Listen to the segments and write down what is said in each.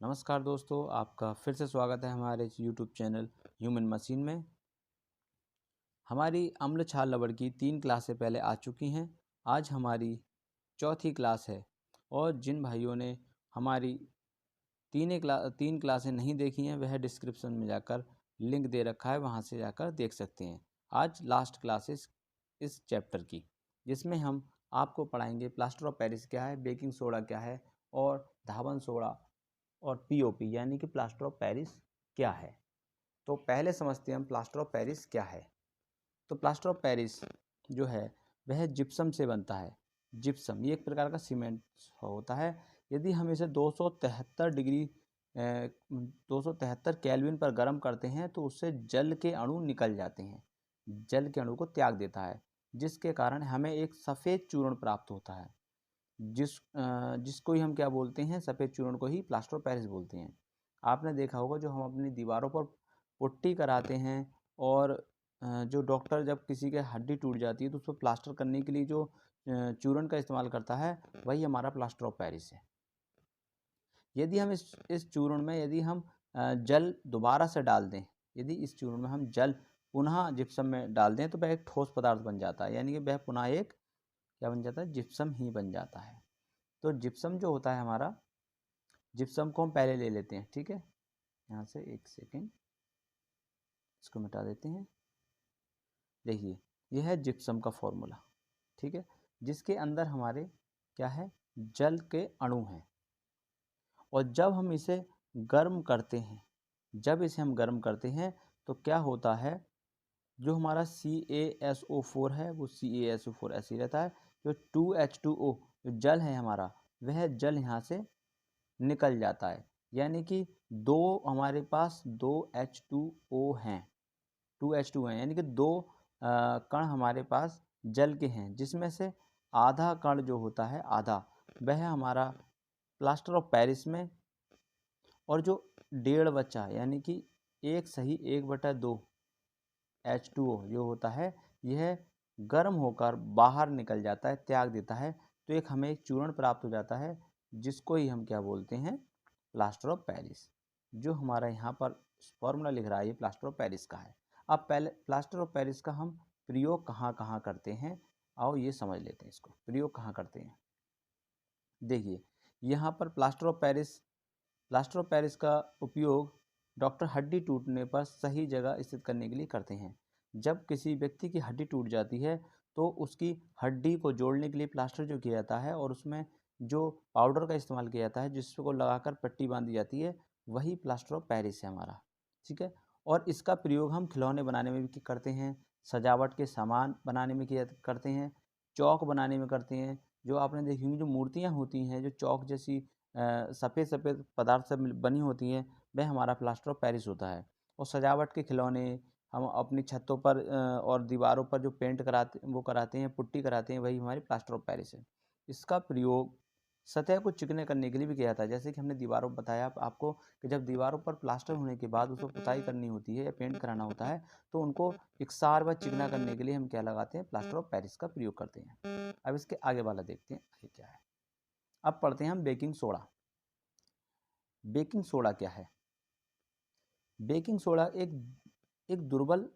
नमस्कार दोस्तों, आपका फिर से स्वागत है हमारे यूट्यूब चैनल ह्यूमन मशीन में। हमारी अम्ल छाल रबड़ की 3 क्लासें पहले आ चुकी हैं। आज हमारी चौथी क्लास है और जिन भाइयों ने हमारी 3 क्लासें नहीं देखी हैं वह डिस्क्रिप्शन में जाकर लिंक दे रखा है, वहां से जाकर देख सकते हैं। आज लास्ट क्लासेस इस चैप्टर की, जिसमें हम आपको पढ़ाएंगे प्लास्टर ऑफ पेरिस क्या है, बेकिंग सोडा क्या है और धावन सोडा और पीओपी यानी कि प्लास्टर ऑफ पेरिस क्या है। तो पहले समझते हैं हम प्लास्टर ऑफ पेरिस क्या है। तो प्लास्टर ऑफ पेरिस जो है वह जिप्सम से बनता है। जिप्सम ये एक प्रकार का सीमेंट होता है। यदि हम इसे 273 केल्विन पर गर्म करते हैं तो उससे जल के अणु निकल जाते हैं, जल के अणु को त्याग देता है, जिसके कारण हमें एक सफ़ेद चूर्ण प्राप्त होता है। जिसको ही हम क्या बोलते हैं, सफ़ेद चूर्ण को ही प्लास्टर ऑफ पेरिस बोलते हैं। आपने देखा होगा जो हम अपनी दीवारों पर पुट्टी कराते हैं और जो डॉक्टर जब किसी के हड्डी टूट जाती है तो उसको प्लास्टर करने के लिए जो चूर्ण का इस्तेमाल करता है वही हमारा प्लास्टर ऑफ पेरिस है। यदि हम इस चूर्ण में यदि हम जल दोबारा से डाल दें, यदि इस चूर्ण में हम जल पुनः जिप्सम में डाल दें तो वह एक ठोस पदार्थ बन जाता है, यानी कि वह पुनः एक क्या बन जाता है, जिप्सम ही बन जाता है। तो जिप्सम जो होता है हमारा, जिप्सम को हम पहले ले लेते हैं, ठीक है। यहाँ से एक सेकेंड इसको मिटा देते हैं। देखिए यह है जिप्सम का फॉर्मूला, ठीक है, जिसके अंदर हमारे क्या है, जल के अणु हैं। और जब हम इसे गर्म करते हैं, जब इसे हम गर्म करते हैं तो क्या होता है, जो हमारा CaSO4 है वो CaSO4 ऐसे ही रहता है। जो 2H2O जो जल है हमारा, वह जल यहाँ से निकल जाता है, यानी कि हमारे पास 2H2O हैं, 2H2 हैं, यानी कि कण हमारे पास जल के हैं, जिसमें से आधा कण जो होता है, आधा वह हमारा प्लास्टर ऑफ पेरिस में, और जो डेढ़ बचा यानी कि 1/2 H2O जो होता है यह गर्म होकर बाहर निकल जाता है, त्याग देता है। तो हमें एक चूर्ण प्राप्त हो जाता है, जिसको ही हम क्या बोलते हैं, प्लास्टर ऑफ पेरिस। जो हमारा यहाँ पर फॉर्मूला लिख रहा है ये प्लास्टर ऑफ पेरिस का है। अब पहले प्लास्टर ऑफ पेरिस का हम प्रयोग कहाँ कहाँ करते हैं, आओ ये समझ लेते हैं इसको, प्रयोग कहाँ करते हैं। देखिए यहाँ पर प्लास्टर ऑफ पेरिस का उपयोग डॉक्टर हड्डी टूटने पर सही जगह स्थित करने के लिए करते हैं। जब किसी व्यक्ति की हड्डी टूट जाती है तो उसकी हड्डी को जोड़ने के लिए प्लास्टर जो किया जाता है और उसमें जो पाउडर का इस्तेमाल किया जाता है जिसको लगाकर पट्टी बांधी जाती है, वही प्लास्टर ऑफ पेरिस है हमारा, ठीक है। और इसका प्रयोग हम खिलौने बनाने में भी करते हैं, सजावट के सामान बनाने में करते हैं, चौक बनाने में करते हैं। जो आपने देखी होंगी जो मूर्तियाँ होती हैं, जो चौक जैसी सफ़ेद सफ़ेद पदार्थ से बनी होती हैं, वह हमारा प्लास्टर ऑफ पेरिस होता है। और सजावट के खिलौने हम अपनी छतों पर और दीवारों पर जो पेंट कराते हैं, पुट्टी कराते हैं, वही हमारी प्लास्टर ऑफ पेरिस है। इसका प्रयोग सतह को चिकने करने के लिए भी किया जाता है। जैसे कि हमने दीवारों पर बताया आपको कि जब दीवारों पर प्लास्टर होने के बाद उसको पुताई करनी होती है या पेंट कराना होता है तो उनको इकसार व चिकना करने के लिए हम क्या लगाते हैं, प्लास्टर ऑफ पेरिस का प्रयोग करते हैं। अब इसके आगे वाला देखते हैं आगे क्या है। अब पढ़ते हैं हम बेकिंग सोडा। बेकिंग सोडा क्या है। बेकिंग सोडा एक दुर्बल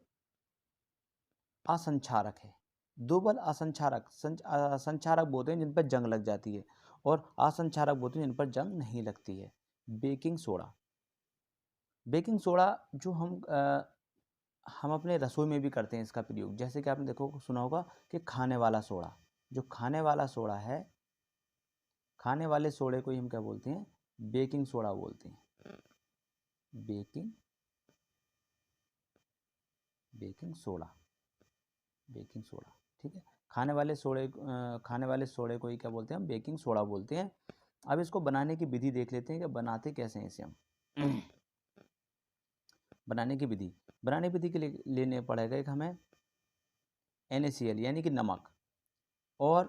असंक्षारक है। दुर्बल असंक्षारक संक्षारक बोलते हैं जिन पर जंग लग जाती है, और असंक्षारक बोलते हैं जिन पर जंग नहीं लगती है। बेकिंग सोडा, बेकिंग सोडा जो हम अपने रसोई में भी करते हैं इसका प्रयोग। जैसे कि आपने देखो सुना होगा कि खाने वाला सोडा, जो खाने वाला सोडा है, खाने वाले सोडे को ही हम क्या बोलते हैं, बेकिंग सोडा बोलते हैं। Baking baking soda, baking soda, ठीक है। खाने वाले सोडे को ही क्या बोलते हैं, हम बेकिंग सोडा बोलते हैं। अब इसको बनाने की विधि देख लेते हैं कि बनाते कैसे हैं इसे हम। बनाने की विधि के लिए लेने पड़ेगा एक हमें NaCl यानी कि नमक, और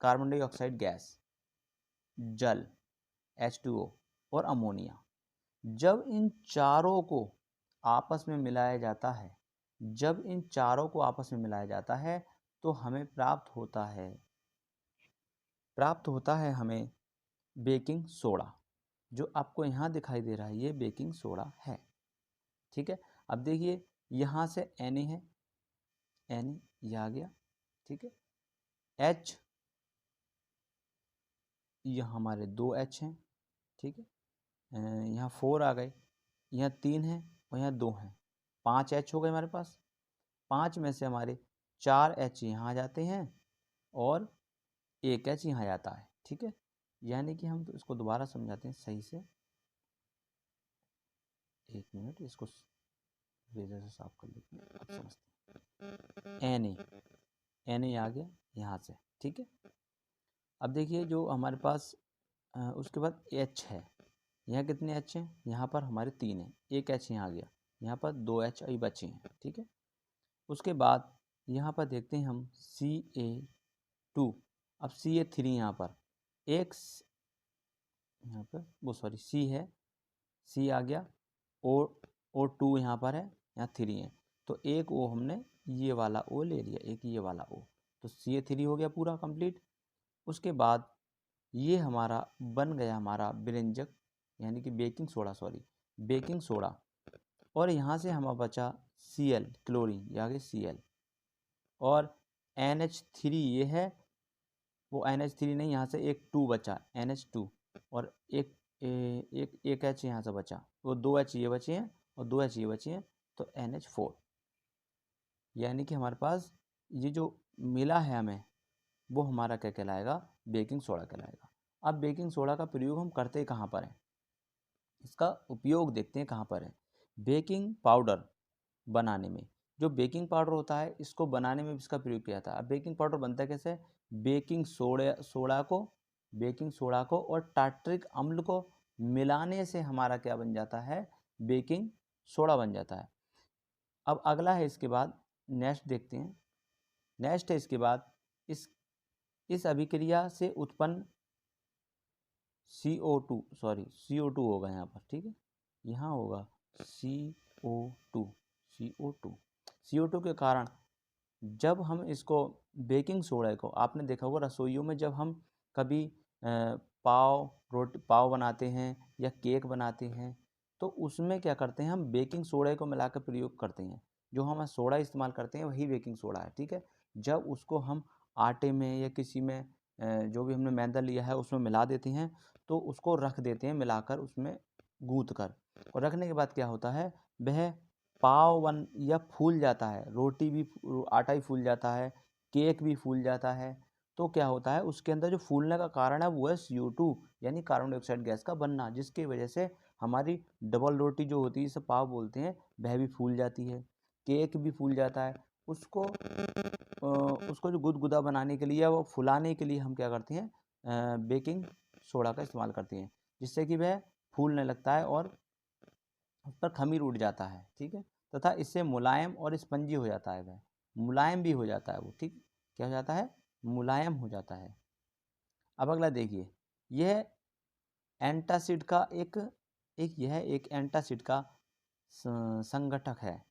कार्बन डाइऑक्साइड गैस, जल H2O और अमोनिया। जब इन चारों को आपस में मिलाया जाता है, जब इन चारों को आपस में मिलाया जाता है तो हमें प्राप्त होता है हमें बेकिंग सोडा। जो आपको यहाँ दिखाई दे रहा है ये बेकिंग सोडा है। ठीक है, अब देखिए यहाँ से Na है, Na ये आ गया। ठीक है, H यहाँ हमारे 2 H हैं। ठीक है, यहाँ 4 आ गए, यहाँ 3 है और यहाँ 2 हैं, 5 H हो गए हमारे पास। 5 में से हमारे 4 H यहाँ आ जाते हैं और 1 H यहाँ जाता है। ठीक है, यानी कि हम तो इसको दोबारा समझाते हैं सही से। 1 मिनट, इसको रेजर से साफ कर लेते हैं, आप समझते हैं। Na आ गया यहाँ से। ठीक है, अब देखिए जो हमारे पास उसके बाद H है, यहाँ कितने H हैं, यहाँ पर हमारे 3 हैं, 1 H यहाँ आ गया, यहाँ पर 2 H अभी बचे हैं। ठीक है, उसके बाद यहाँ पर देखते हैं हम Ca2, अब Ca3 यहाँ पर एक यहाँ पर वो सॉरी C है, C आ गया, O2 यहाँ पर है, यहाँ 3 है, तो एक O हमने ये वाला O ले लिया, एक ये वाला O, तो Ca3 हो गया पूरा कंप्लीट। उसके बाद ये हमारा बन गया हमारा व्यंजक यानी कि बेकिंग सोडा, बेकिंग सोडा, और यहाँ से हमारा बचा Cl क्लोरीन, ये आगे Cl, और NH3 ये है, वो NH3 नहीं, यहाँ से एक 2 बचा NH2, और एक H यहाँ से बचा, वो 2 H ये बचे हैं और 2 H ये बचे हैं, तो NH4, यानी कि हमारे पास ये जो मिला है हमें वो हमारा क्या कहलाएगा, बेकिंग सोडा कहलाएगा। अब बेकिंग सोडा का प्रयोग हम करते कहाँ पर हैं, इसका उपयोग देखते हैं कहाँ पर है। बेकिंग पाउडर बनाने में, जो बेकिंग पाउडर होता है इसको बनाने में इसका प्रयोग किया जाता है। अब बेकिंग पाउडर बनता है कैसे, बेकिंग सोडा को और टार्ट्रिक अम्ल को मिलाने से हमारा क्या बन जाता है, बेकिंग सोडा बन जाता है। अब अगला है इसके बाद, नेक्स्ट देखते हैं। नेक्स्ट है इसके बाद इस अभिक्रिया से उत्पन्न CO2 होगा यहाँ पर। ठीक है, यहाँ होगा CO2 के कारण जब हम इसको बेकिंग सोडा को, आपने देखा होगा रसोइयों में जब हम कभी पाव बनाते हैं या केक बनाते हैं तो उसमें क्या करते हैं, हम बेकिंग सोडा को मिलाकर प्रयोग करते हैं। जो हम सोडा इस्तेमाल करते हैं वही बेकिंग सोडा है। ठीक है, जब उसको हम आटे में या किसी में जो भी हमने मैदा लिया है उसमें मिला देते हैं तो उसको रख देते हैं मिलाकर, उसमें गूंथ कर, और रखने के बाद क्या होता है, वह पाव बन या फूल जाता है, रोटी भी, आटा भी फूल जाता है, केक भी फूल जाता है। तो क्या होता है, उसके अंदर जो फूलने का कारण है वो है CO2 यानी कार्बन डाइऑक्साइड गैस का बनना, जिसकी वजह से हमारी डबल रोटी जो होती है जिसे पाव बोलते हैं वह भी फूल जाती है, केक भी फूल जाता है। उसको जो गुदगुदा बनाने के लिए या वो फुलाने के लिए हम क्या करते हैं, बेकिंग सोडा का इस्तेमाल करते हैं, जिससे कि वह फूलने लगता है और उस पर खमीर उड़ जाता है। ठीक है, तथा इससे मुलायम और स्पंजी हो जाता है, वह मुलायम भी हो जाता है वो। ठीक, क्या हो जाता है, मुलायम हो जाता है। अब अगला देखिए, यह एंटासिड का एक एंटासिड का संगठक है।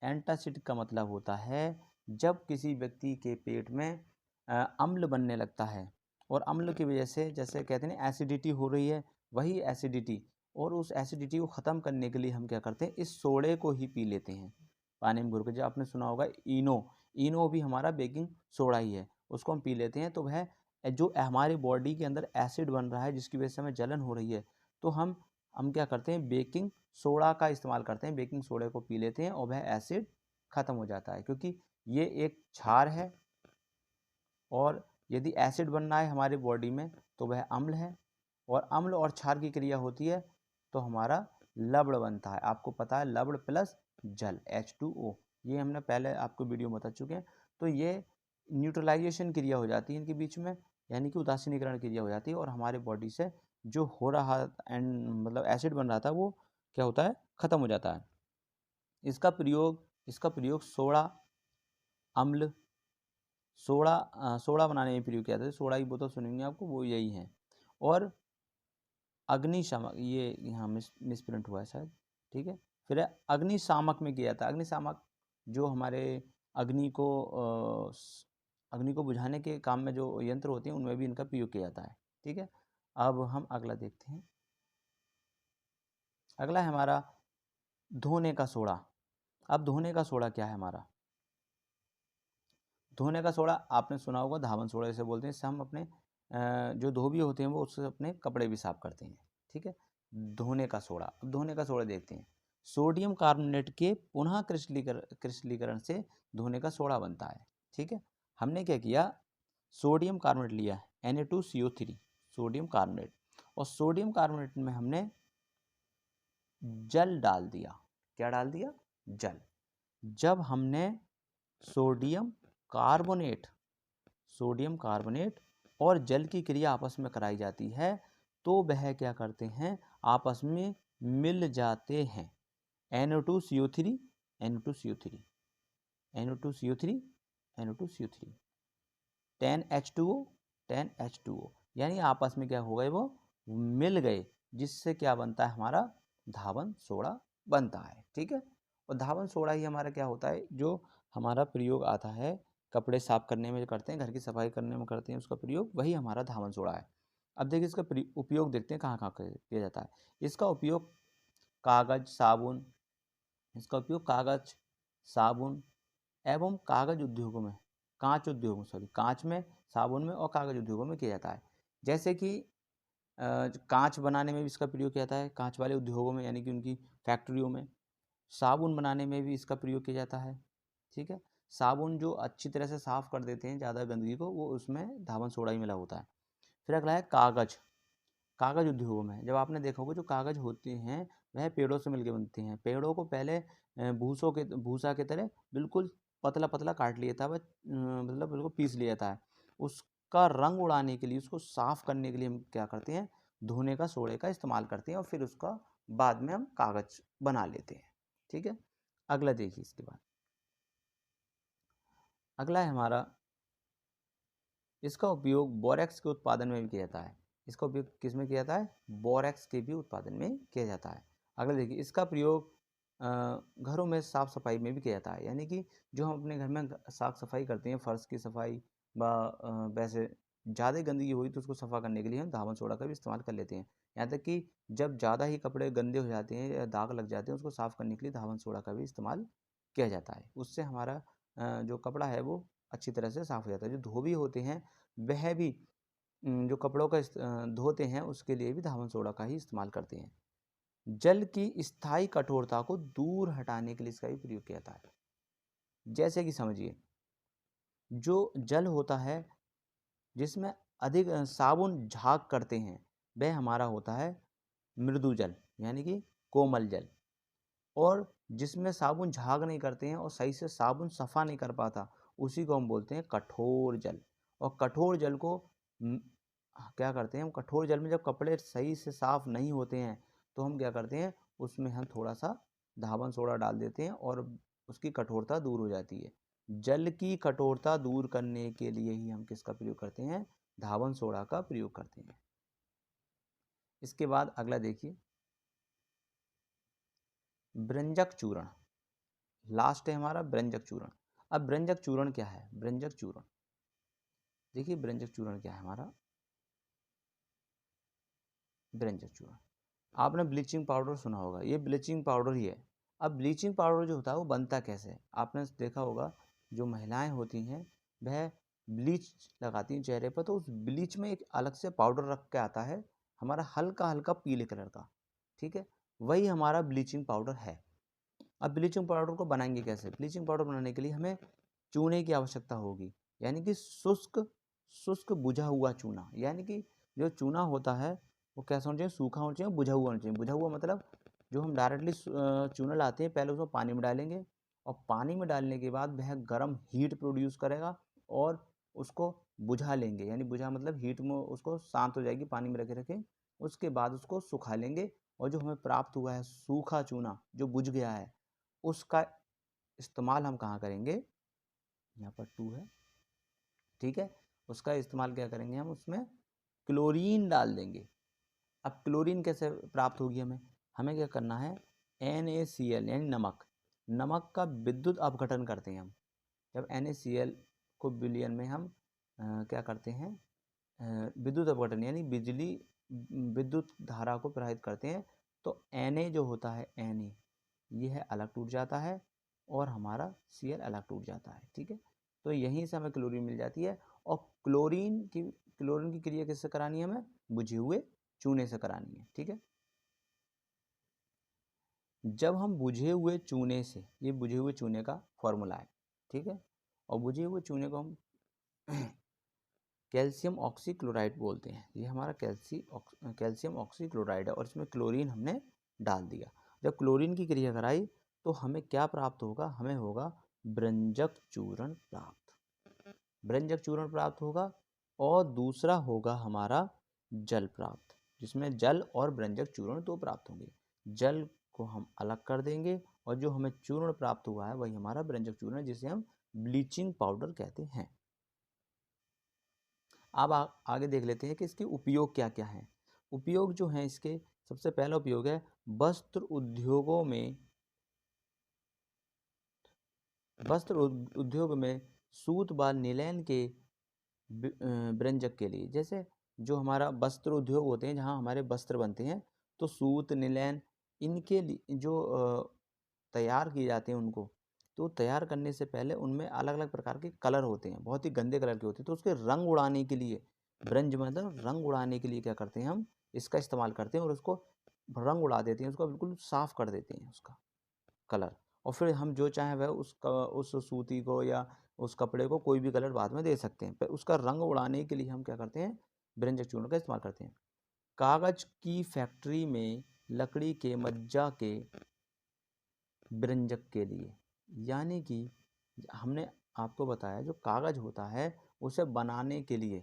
एंटासिड का मतलब होता है जब किसी व्यक्ति के पेट में अम्ल बनने लगता है और अम्ल की वजह से, जैसे कहते हैं एसिडिटी हो रही है, वही एसिडिटी, और उस एसिडिटी को ख़त्म करने के लिए हम क्या करते हैं, इस सोडे को ही पी लेते हैं पानी में घोल के। जो आपने सुना होगा इनो भी हमारा बेकिंग सोडा ही है, उसको हम पी लेते हैं। तो वह जो हमारी बॉडी के अंदर एसिड बन रहा है जिसकी वजह से हमें जलन हो रही है, तो हम क्या करते हैं, बेकिंग सोडा का इस्तेमाल करते हैं, बेकिंग सोडे को पी लेते हैं और वह एसिड ख़त्म हो जाता है, क्योंकि ये एक क्षार है और यदि एसिड बनना है हमारी बॉडी में तो वह अम्ल है, और अम्ल और क्षार की क्रिया होती है तो हमारा लवण बनता है। आपको पता है लवण प्लस जल H2O, ये हमने पहले आपको वीडियो में बता चुके हैं। तो ये न्यूट्रलाइजेशन क्रिया हो जाती है इनके बीच में, यानी कि उदासीनीकरण क्रिया हो जाती है और हमारे बॉडी से जो हो रहा मतलब एसिड बन रहा था वो क्या होता है, ख़त्म हो जाता है। इसका प्रयोग अम्ल सोडा बनाने में प्रयोग किया जाता है। सोडा की बोतल सुनेंगे आपको, वो यही है। और अग्निशामक, ये यहाँ मिसप्रिंट हुआ है शायद। ठीक है, फिर अग्निशामक में किया जाता है। अग्निशामक जो हमारे अग्नि को बुझाने के काम में जो यंत्र होते हैं उनमें भी इनका प्रयोग किया जाता है। ठीक है, अब हम अगला देखते हैं। अगला है हमारा धोने का सोडा। अब धोने का सोडा क्या है हमारा? धोने का सोडा आपने सुना होगा, धावन सोडा जैसे बोलते हैं। इससे हम अपने जो धोबी होते हैं वो उससे अपने कपड़े भी साफ करते हैं। ठीक है, धोने का सोडा। अब धोने का सोडा देखते हैं। सोडियम कार्बोनेट के पुनः क्रिस्टलीकरण से धोने का सोडा बनता है। ठीक है, हमने क्या किया, सोडियम कार्बोनेट लिया, Na2CO3 सोडियम कार्बोनेट, और सोडियम कार्बोनेट में हमने जल डाल दिया। क्या डाल दिया? जल। जब हमने सोडियम कार्बोनेट और जल की क्रिया आपस में कराई जाती है तो वह क्या करते हैं, आपस में मिल जाते हैं। Na2CO3 Na2CO3 Na2CO3 Na2CO3 10H2O 10H2O, यानी आपस में क्या हो गए, वो मिल गए, जिससे क्या बनता है, हमारा धावन सोडा बनता है। ठीक है, और धावन सोडा ही हमारा क्या होता है, जो हमारा प्रयोग आता है कपड़े साफ करने में करते हैं, घर की सफाई करने में करते हैं, उसका प्रयोग वही हमारा धावन सोडा है। अब देखिए इसका उपयोग देखते हैं कहाँ कहाँ किया जाता है। इसका उपयोग कागज, साबुन, इसका उपयोग कागज, साबुन एवं कागज उद्योगों में, कांच में, साबुन में और कागज उद्योगों में किया जाता है। जैसे कि कांच बनाने में भी इसका प्रयोग किया जाता है, कांच वाले उद्योगों में, यानी कि उनकी फैक्ट्रियों में। साबुन बनाने में भी इसका प्रयोग किया जाता है। ठीक है, साबुन जो अच्छी तरह से साफ कर देते हैं ज़्यादा गंदगी को, वो उसमें धावन सोडा ही मिला होता है। फिर अगला है कागज। कागज उद्योगों में जब आपने देखा होगा, जो कागज होते हैं वह पेड़ों से मिलकर बनते हैं। पेड़ों को पहले भूसा के तरह बिल्कुल पतला पतला काट लिया था, वह मतलब बिल्कुल पीस लिया था। उसका रंग उड़ाने के लिए, उसको साफ करने के लिए हम क्या करते हैं, धोने का सोडे का इस्तेमाल करते हैं, और फिर उसका बाद में हम कागज बना लेते हैं। ठीक है, अगला देखिए इसके बाद अगला है हमारा, इसका उपयोग बोरेक्स के उत्पादन में भी किया जाता है। इसका उपयोग किस में किया जाता है? बोरेक्स के भी उत्पादन में किया जाता है। अगला देखिए, इसका प्रयोग घरों में साफ सफाई में भी किया जाता है, यानी कि जो हम अपने घर में साफ सफाई करते हैं, फर्श की सफाई वैसे ज़्यादा गंदगी हुई तो उसको सफ़ा करने के लिए हम धावन सोडा का भी इस्तेमाल कर लेते हैं। यहाँ तक कि जब ज़्यादा ही कपड़े गंदे हो जाते हैं या दाग लग जाते हैं, उसको साफ़ करने के लिए धावन सोडा का भी इस्तेमाल किया जाता है। उससे हमारा जो कपड़ा है वो अच्छी तरह से साफ़ हो जाता है। जो धोबी होते हैं वह भी जो कपड़ों का धोते हैं उसके लिए भी धावन सोडा का ही इस्तेमाल करते हैं। जल की स्थायी कठोरता को दूर हटाने के लिए इसका भी प्रयोग किया जाता है। जैसे कि समझिए, जो जल होता है जिसमें अधिक साबुन झाग करते हैं, वह हमारा होता है मृदु जल, यानी कि कोमल जल। और जिसमें साबुन झाग नहीं करते हैं और सही से साबुन सफ़ा नहीं कर पाता, उसी को हम बोलते हैं कठोर जल। और कठोर जल को क्या करते हैं हम, कठोर जल में जब कपड़े सही से साफ़ नहीं होते हैं तो हम क्या करते हैं, उसमें हम थोड़ा सा धावन सोडा डाल देते हैं और उसकी कठोरता दूर हो जाती है। जल की कठोरता दूर करने के लिए ही हम किसका प्रयोग करते हैं, धावन सोडा का प्रयोग करते हैं। इसके बाद अगला देखिए, ब्रंजक चूर्ण। लास्ट है हमारा ब्रंजक चूर्ण। अब ब्रंजक चूर्ण क्या है? ब्रंजक चूर्ण देखिए, ब्रंजक चूर्ण क्या है हमारा, ब्रंजक चूर्ण, आपने ब्लीचिंग पाउडर सुना होगा, ये ब्लीचिंग पाउडर ही है। अब ब्लीचिंग पाउडर जो होता है वो बनता कैसे है? आपने देखा होगा, जो महिलाएं होती हैं वह ब्लीच लगाती हैं चेहरे पर, तो उस ब्लीच में एक अलग से पाउडर रख के आता है हमारा, हल्का हल्का पीले कलर का। ठीक है, वही हमारा ब्लीचिंग पाउडर है। अब ब्लीचिंग पाउडर को बनाएंगे कैसे? ब्लीचिंग पाउडर बनाने के लिए हमें चूने की आवश्यकता होगी, यानी कि शुष्क शुष्क बुझा हुआ चूना। यानी कि जो चूना होता है वो कैसा होना चाहिए, सूखा होना चाहिए, बुझा हुआ होना चाहिए। बुझा हुआ मतलब जो हम डायरेक्टली चूना लाते हैं, पहले उसको पानी में डालेंगे, और पानी में डालने के बाद वह गर्म हीट प्रोड्यूस करेगा और उसको बुझा लेंगे। यानी बुझा मतलब हीट में उसको शांत हो जाएगी, पानी में रखे रखे, उसके बाद उसको सुखा लेंगे, और जो हमें प्राप्त हुआ है सूखा चूना जो बुझ गया है, उसका इस्तेमाल हम कहाँ करेंगे, यहाँ पर 2 है, ठीक है, उसका इस्तेमाल क्या करेंगे, हम उसमें क्लोरीन डाल देंगे। अब क्लोरीन कैसे प्राप्त होगी हमें, हमें क्या करना है, NaCl यानी नमक, नमक का विद्युत अपघटन करते हैं हम। जब NaCl को विलयन में हम क्या करते हैं, विद्युत अपघटन यानी विद्युत धारा को प्रवाहित करते हैं, तो Na जो होता है Na ये है अलग टूट जाता है और हमारा Cl अलग टूट जाता है। ठीक है, तो यहीं से हमें क्लोरीन मिल जाती है। और क्लोरीन की क्रिया किससे करानी है? हमें बुझे हुए चूने से करानी है। ठीक है, जब हम बुझे हुए चूने से, ये बुझे हुए चूने का फॉर्मूला है। ठीक है, और बुझे हुए चूने को हम कैल्शियम ऑक्सीक्लोराइड बोलते हैं। ये हमारा कैल्शियम ऑक्सीक्लोराइड है और इसमें क्लोरीन हमने डाल दिया। जब क्लोरीन की क्रिया कराई तो हमें क्या प्राप्त होगा? हमें होगा ब्रंजक चूर्ण प्राप्त। ब्रंजक चूर्ण प्राप्त होगा और दूसरा होगा हमारा जल प्राप्त, जिसमें जल और ब्रंजक चूर्ण दो प्राप्त होंगे। जल को हम अलग कर देंगे और जो हमें चूर्ण प्राप्त हुआ है वही हमारा ब्रंजक चूर्ण है, जिसे हम ब्लीचिंग पाउडर कहते हैं। अब आगे देख लेते हैं कि इसके उपयोग क्या क्या हैं। उपयोग जो हैं इसके, सबसे पहला उपयोग है वस्त्र उद्योग में सूत व नीलैन के ब्रंजक के लिए। जैसे जो हमारा वस्त्र उद्योग होते हैं, जहाँ हमारे वस्त्र बनते हैं, तो सूत नीलैन इनके लिए जो तैयार किए जाते हैं उनको, तो तैयार करने से पहले उनमें अलग अलग प्रकार के कलर होते हैं, बहुत ही गंदे कलर के होते हैं। तो उसके रंग उड़ाने के लिए, ब्रंज मतलब रंग उड़ाने के लिए क्या करते हैं, हम इसका इस्तेमाल करते हैं और उसको रंग उड़ा देते हैं, उसको बिल्कुल साफ कर देते हैं उसका कलर। और फिर हम जो चाहें वह उस सूती को या उस कपड़े को कोई भी कलर बाद में दे सकते हैं। पर उसका रंग उड़ाने के लिए हम क्या करते हैं? ब्रंजक चूर्ण का इस्तेमाल करते हैं। कागज की फैक्ट्री में लकड़ी के मज्जा के ब्रंजक के लिए, यानी कि हमने आपको बताया जो कागज होता है उसे बनाने के लिए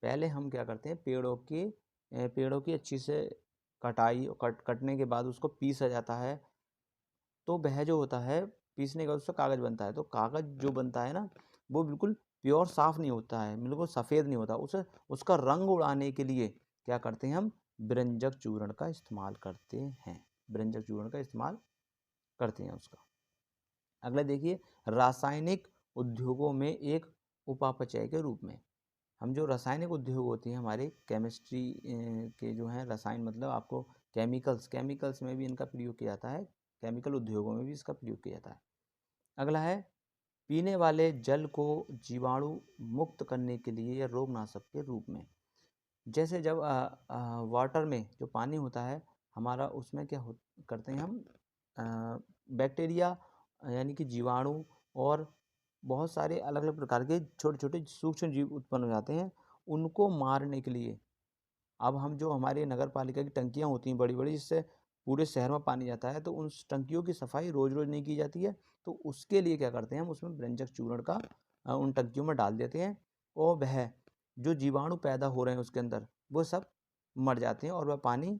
पहले हम क्या करते हैं? पेड़ों की अच्छी से कटने के बाद उसको पीसा जाता है। तो वह जो होता है, पीसने के बाद उससे कागज बनता है। तो कागज जो बनता है ना, वो बिल्कुल प्योर साफ नहीं होता है, बिल्कुल सफ़ेद नहीं होता। उसका रंग उड़ाने के लिए क्या करते हैं? हम ब्रंजक चूर्ण का इस्तेमाल करते हैं। ब्रंजक चूर्ण का इस्तेमाल करते हैं उसका। अगला देखिए, रासायनिक उद्योगों में एक उपापचय के रूप में। हम जो रासायनिक उद्योग होती हैं हमारे केमिस्ट्री के जो हैं रसायन, मतलब आपको केमिकल्स में भी इनका प्रयोग किया जाता है, केमिकल उद्योगों में भी इसका प्रयोग किया जाता है। अगला है पीने वाले जल को जीवाणु मुक्त करने के लिए या रोगनाशक के रूप में। जैसे जब वाटर में जो पानी होता है हमारा, उसमें क्या करते हैं हम? बैक्टीरिया यानी कि जीवाणु और बहुत सारे अलग अलग प्रकार के छोटे छोटे सूक्ष्म जीव उत्पन्न हो जाते हैं। उनको मारने के लिए अब हम जो हमारे नगर पालिका की टंकियाँ होती हैं बड़ी बड़ी, जिससे पूरे शहर में पानी जाता है, तो उन टंकियों की सफाई रोज़ रोज़ नहीं की जाती है। तो उसके लिए क्या करते हैं? हम उसमें ब्रंजक चूर्ण का उन टंकियों में डाल देते हैं और वह जो जीवाणु पैदा हो रहे हैं उसके अंदर, वो सब मर जाते हैं और वह पानी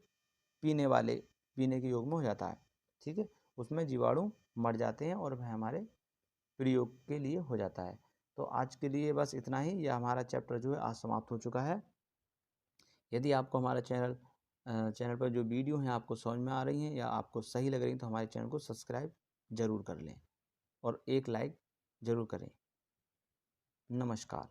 पीने के योग में हो जाता है। ठीक है, उसमें जीवाणु मर जाते हैं और वह हमारे प्रयोग के लिए हो जाता है। तो आज के लिए बस इतना ही। यह हमारा चैप्टर जो है आज समाप्त हो चुका है। यदि आपको हमारा चैनल पर जो वीडियो हैं आपको समझ में आ रही हैं या आपको सही लग रही हैं, तो हमारे चैनल को सब्सक्राइब ज़रूर कर लें और एक लाइक ज़रूर करें। नमस्कार।